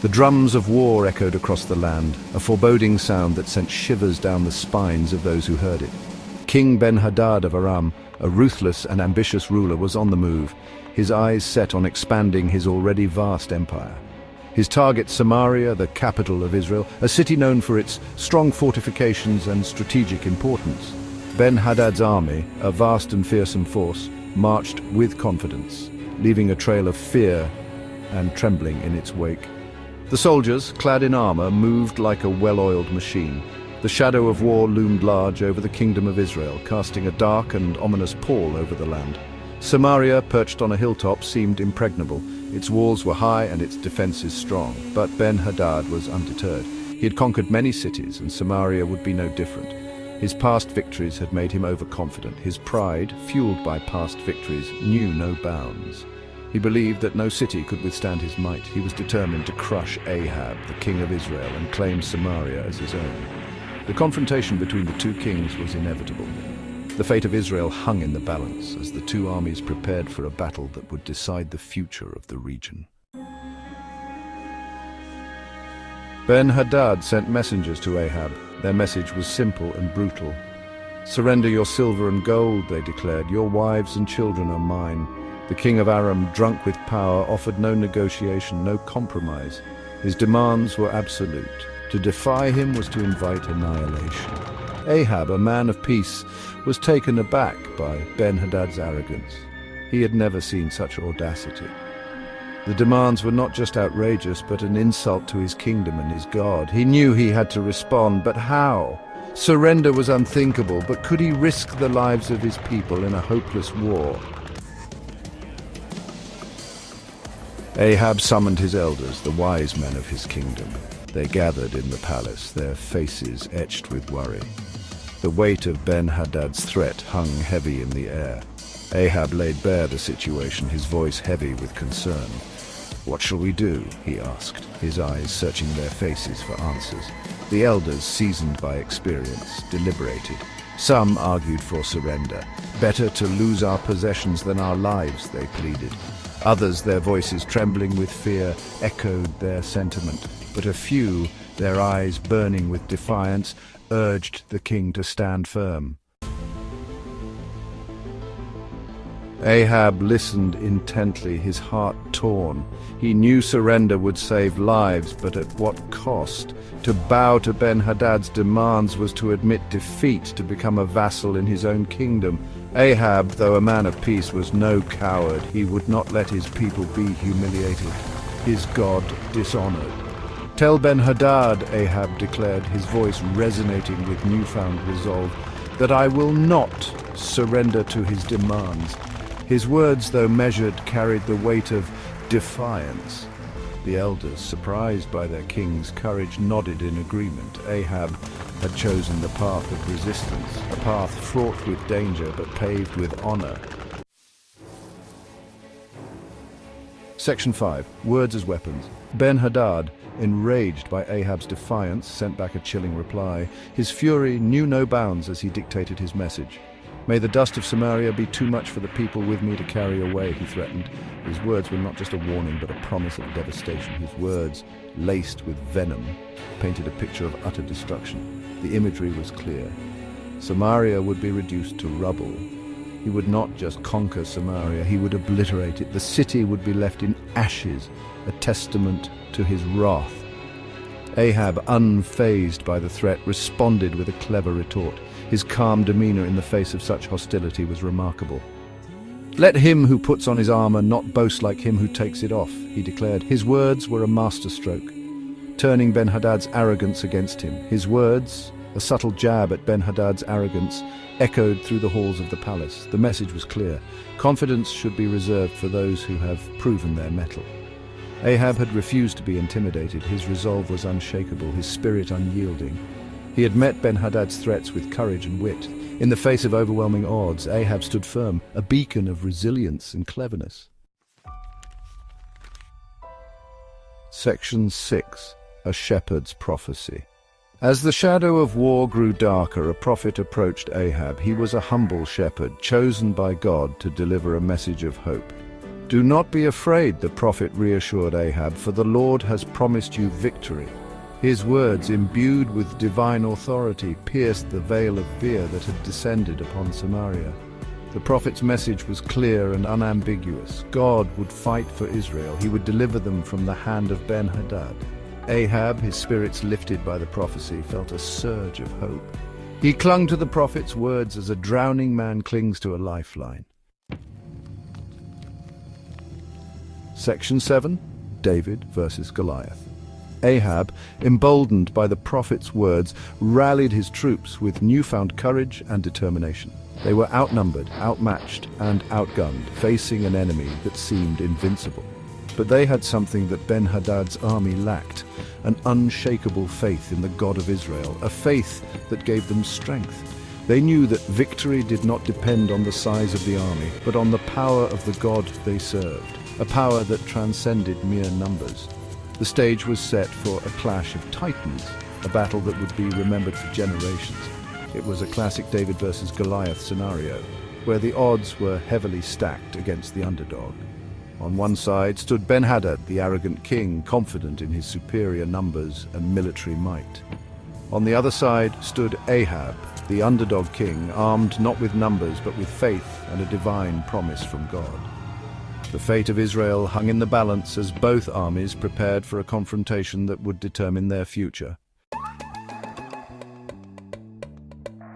The drums of war echoed across the land, a foreboding sound that sent shivers down the spines of those who heard it. King Ben-Hadad of Aram, a ruthless and ambitious ruler, was on the move, his eyes set on expanding his already vast empire. His target, Samaria, the capital of Israel, a city known for its strong fortifications and strategic importance. Ben-Hadad's army, a vast and fearsome force, marched with confidence, leaving a trail of fear and trembling in its wake. The soldiers, clad in armor, moved like a well-oiled machine. The shadow of war loomed large over the kingdom of Israel, casting a dark and ominous pall over the land. Samaria, perched on a hilltop, seemed impregnable. Its walls were high and its defenses strong, but Ben-Hadad was undeterred. He had conquered many cities, and Samaria would be no different. His past victories had made him overconfident. His pride, fueled by past victories, knew no bounds. He believed that no city could withstand his might. He was determined to crush Ahab, the king of Israel, and claim Samaria as his own. The confrontation between the two kings was inevitable. The fate of Israel hung in the balance as the two armies prepared for a battle that would decide the future of the region. Ben-Hadad sent messengers to Ahab. Their message was simple and brutal. "Surrender your silver and gold," they declared. "Your wives and children are mine." The king of Aram, drunk with power, offered no negotiation, no compromise. His demands were absolute. To defy him was to invite annihilation. Ahab, a man of peace, was taken aback by Ben-Hadad's arrogance. He had never seen such audacity. The demands were not just outrageous, but an insult to his kingdom and his God. He knew he had to respond, but how? Surrender was unthinkable, but could he risk the lives of his people in a hopeless war? Ahab summoned his elders, the wise men of his kingdom. They gathered in the palace, their faces etched with worry. The weight of Ben-Hadad's threat hung heavy in the air. Ahab laid bare the situation, his voice heavy with concern. "What shall we do?" he asked, his eyes searching their faces for answers. The elders, seasoned by experience, deliberated. Some argued for surrender. "Better to lose our possessions than our lives," they pleaded. Others, their voices trembling with fear, echoed their sentiment. But a few, their eyes burning with defiance, urged the king to stand firm. Ahab listened intently, his heart torn. He knew surrender would save lives, but at what cost? To bow to Ben-Hadad's demands was to admit defeat, to become a vassal in his own kingdom. Ahab, though a man of peace, was no coward. He would not let his people be humiliated, his God dishonored. "Tell Ben-Hadad," Ahab declared, his voice resonating with newfound resolve, "that I will not surrender to his demands." His words, though measured, carried the weight of defiance. The elders, surprised by their king's courage, nodded in agreement. Ahab had chosen the path of resistance, a path fraught with danger but paved with honor. Section 5. Words as weapons. Ben-Hadad, enraged by Ahab's defiance, sent back a chilling reply. His fury knew no bounds as he dictated his message. "May the dust of Samaria be too much for the people with me to carry away," he threatened. His words were not just a warning, but a promise of devastation. His words, laced with venom, painted a picture of utter destruction. The imagery was clear. Samaria would be reduced to rubble. He would not just conquer Samaria, he would obliterate it. The city would be left in ashes, a testament to his wrath. Ahab, unfazed by the threat, responded with a clever retort. His calm demeanor in the face of such hostility was remarkable. "Let him who puts on his armor not boast like him who takes it off," he declared. His words were a masterstroke, turning Ben-Hadad's arrogance against him. His words, a subtle jab at Ben-Hadad's arrogance, echoed through the halls of the palace. The message was clear. Confidence should be reserved for those who have proven their mettle. Ahab had refused to be intimidated. His resolve was unshakable, his spirit unyielding. He had met Ben-Hadad's threats with courage and wit. In the face of overwhelming odds, Ahab stood firm, a beacon of resilience and cleverness. Section 6. A Shepherd's Prophecy. As the shadow of war grew darker, a prophet approached Ahab. He was a humble shepherd, chosen by God to deliver a message of hope. "Do not be afraid," the prophet reassured Ahab, "for the Lord has promised you victory." His words, imbued with divine authority, pierced the veil of fear that had descended upon Samaria. The prophet's message was clear and unambiguous. God would fight for Israel. He would deliver them from the hand of Ben-Hadad. Ahab, his spirits lifted by the prophecy, felt a surge of hope. He clung to the prophet's words as a drowning man clings to a lifeline. Section 7. David versus Goliath. Ahab, emboldened by the prophet's words, rallied his troops with newfound courage and determination. They were outnumbered, outmatched, and outgunned, facing an enemy that seemed invincible. But they had something that Ben-Hadad's army lacked, an unshakable faith in the God of Israel, a faith that gave them strength. They knew that victory did not depend on the size of the army, but on the power of the God they served, a power that transcended mere numbers. The stage was set for a clash of titans, a battle that would be remembered for generations. It was a classic David versus Goliath scenario, where the odds were heavily stacked against the underdog. On one side stood Ben-Hadad, the arrogant king, confident in his superior numbers and military might. On the other side stood Ahab, the underdog king, armed not with numbers but with faith and a divine promise from God. The fate of Israel hung in the balance as both armies prepared for a confrontation that would determine their future.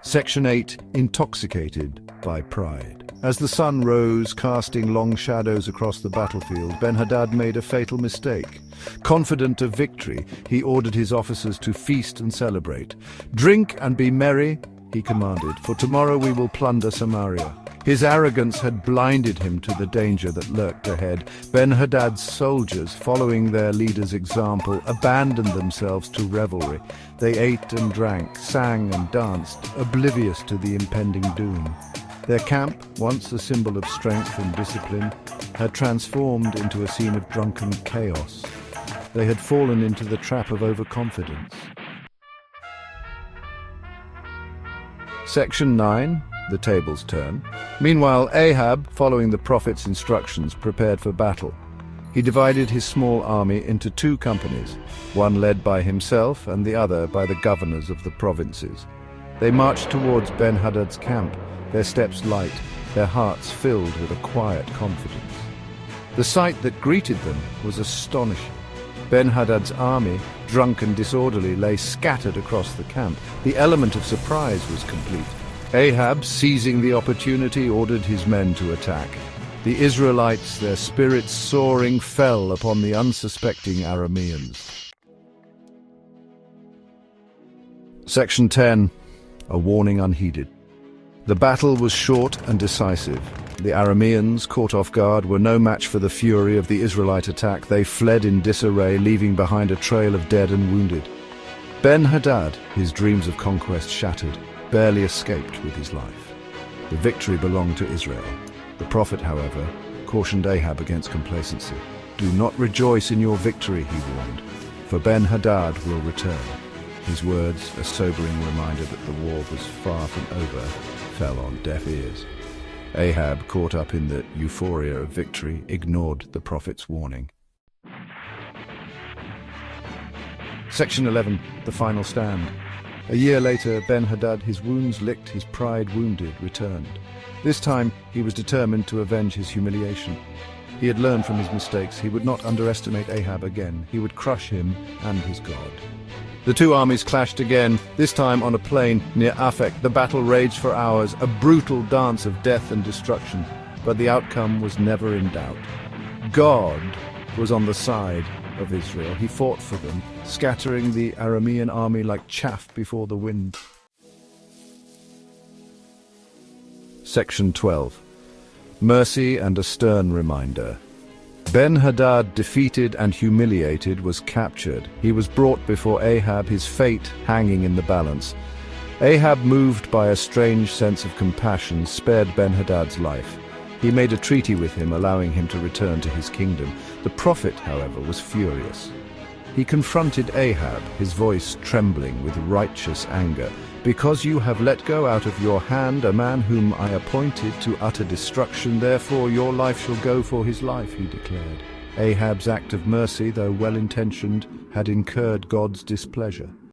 Section 8. Intoxicated by pride. As the sun rose, casting long shadows across the battlefield, Ben-Hadad made a fatal mistake. Confident of victory, he ordered his officers to feast and celebrate. "Drink and be merry," he commanded, "for tomorrow we will plunder Samaria." His arrogance had blinded him to the danger that lurked ahead. Ben-Hadad's soldiers, following their leader's example, abandoned themselves to revelry. They ate and drank, sang and danced, oblivious to the impending doom. Their camp, once a symbol of strength and discipline, had transformed into a scene of drunken chaos. They had fallen into the trap of overconfidence. Section 9. The tables turn. Meanwhile, Ahab, following the prophet's instructions, prepared for battle. He divided his small army into two companies, one led by himself and the other by the governors of the provinces. They marched towards Ben-Hadad's camp, their steps light, their hearts filled with a quiet confidence. The sight that greeted them was astonishing. Ben-Hadad's army, drunk and disorderly, lay scattered across the camp. The element of surprise was complete. Ahab, seizing the opportunity, ordered his men to attack. The Israelites, their spirits soaring, fell upon the unsuspecting Arameans. Section 10. A warning unheeded. The battle was short and decisive. The Arameans, caught off guard, were no match for the fury of the Israelite attack. They fled in disarray, leaving behind a trail of dead and wounded. Ben-Hadad, his dreams of conquest shattered, barely escaped with his life. The victory belonged to Israel. The prophet, however, cautioned Ahab against complacency. "Do not rejoice in your victory," he warned, "for Ben-Hadad will return." His words, a sobering reminder that the war was far from over, fell on deaf ears. Ahab, caught up in the euphoria of victory, ignored the prophet's warning. Section 11. The final stand. A year later, Ben-Hadad, his wounds licked, his pride wounded, returned. This time, he was determined to avenge his humiliation. He had learned from his mistakes. He would not underestimate Ahab again. He would crush him and his God. The two armies clashed again, this time on a plain near Aphek. The battle raged for hours, a brutal dance of death and destruction. But the outcome was never in doubt. God was on the side of Israel. He fought for them, scattering the Aramean army like chaff before the wind. Section 12. Mercy and a stern reminder. Ben-Hadad, defeated and humiliated, was captured. He was brought before Ahab, his fate hanging in the balance. Ahab, moved by a strange sense of compassion, spared Ben-Hadad's life. He made a treaty with him, allowing him to return to his kingdom. The prophet, however, was furious. He confronted Ahab, his voice trembling with righteous anger. Because you have let go out of your hand a man whom I appointed to utter destruction, therefore your life shall go for his life, he declared. Ahab's act of mercy, though well-intentioned, had incurred God's displeasure.